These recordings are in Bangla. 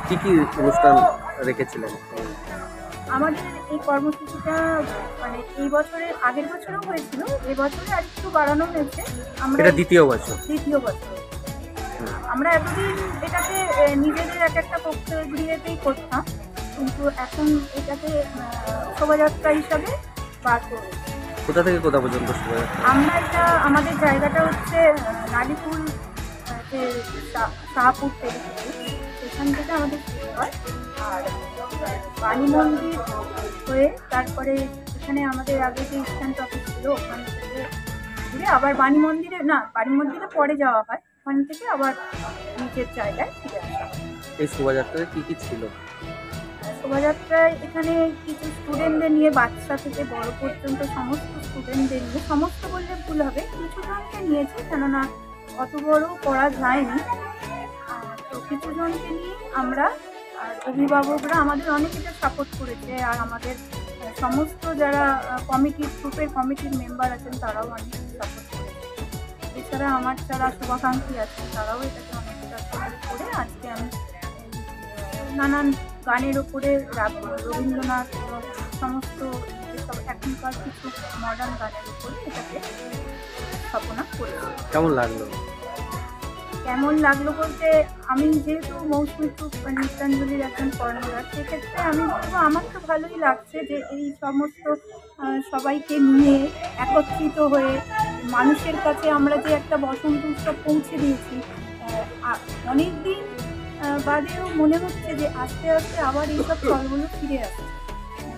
কি কি অনুষ্ঠান রেখেছিলেন? আমাদের এই কর্মসূচিটা মানে এই বছরের আগের বছরও হয়েছিল, এবছরে আরেকটু বাড়ানো হয়েছে। আমরা এটা দ্বিতীয় বছর। দ্বিতীয় বছর। আমরা এতদিন এটাকে নিজেদের একটা পক্ষগৃহেতেই করতাম, কিন্তু এখন এটাকে শোভাযাত্রা হিসাবে বার করেছি। কোথা থেকে কোথা পর্যন্ত শোভাযাত্রা? আমরা এটা আমাদের জায়গাটা হচ্ছে নালিপুর, যে শাহপুর টেরিটরি, সেখান থেকে আমাদের শুরু হয়। আর বাণী মন্দির হয়ে তারপরে এখানে আমাদের আগে যে স্ট্যান্ড অফিস ছিল ওখান থেকে ঘুরে আবার বাণী মন্দিরে পরে যাওয়া হয়, ওখান থেকে আবার নিচের জায়গায় ফিরে আসা হয়। এই শোভাযাত্রায় কি কি ছিল? শোভাযাত্রায় এখানে কিছু স্টুডেন্টদের নিয়ে, বাচ্চা থেকে বড় পর্যন্ত সমস্ত স্টুডেন্টদের নিয়ে, সমস্ত বললে ভুল হবে, কিছু জনকে নিয়েছে, কেননা অত বড় করা যায়নি। তো কিছু জনকে নিয়ে আমরা, আর অভিভাবকরা আমাদের অনেক এটা সাপোর্ট করেছে, আর আমাদের সমস্ত যারা গ্রুপের কমিটির মেম্বার আছেন তারাও অনেক সাপোর্ট করেছে। এছাড়া আমার যারা শুভাকাঙ্ক্ষী আছেন তারাও এটাকে অনেকটা সাপোর্ট করে আজকে আমি নানান গানের ওপরে রবীন্দ্রনাথ এবং সমস্ত যেসব এখনকার কিছু মডার্ন গানের উপরে এটাকে স্থাপনা করেছি। কেমন লাগলো? কেমন লাগলো বলতে, আমি যেহেতু মৌসুমী গ্রুপ নৃত্যাঞ্জলির একজন কর্ণধার, সেক্ষেত্রে আমি বলবো আমার তো ভালোই লাগছে যে এই সমস্ত সবাইকে নিয়ে একত্রিত হয়ে মানুষের কাছে আমরা যে একটা বসন্ত উৎসব পৌঁছে দিয়েছি। অনেক দিন বাদেও মনে হচ্ছে যে আস্তে আস্তে আবার এইসব চলগুলো ফিরে আসছে।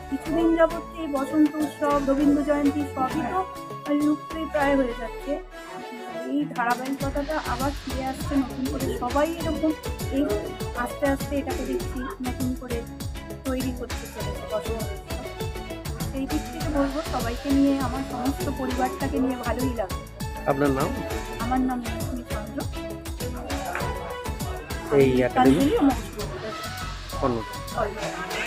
কিছুদিন যাবত এই বসন্ত উৎসব, রবীন্দ্র জয়ন্তী সবই তো লুপ্তই প্রায় হয়ে যাচ্ছে। এই ধারাবাহিকতাটা আবার ফিরে আসছে নতুন করে, সবাই এরকম এই আস্তে আস্তে এটাকে দেখছি নতুন করে তৈরি করতে চলেছে বসন্ত উৎসব। সেই দিক থেকে বলবো সবাইকে নিয়ে, আমার সমস্ত পরিবারটাকে নিয়ে ভালোই লাগে। আপনার নাম? আমার নাম মৌসুমী চন্দ্র। এই একাডেমি মৌসুমী কর্মকর্তা।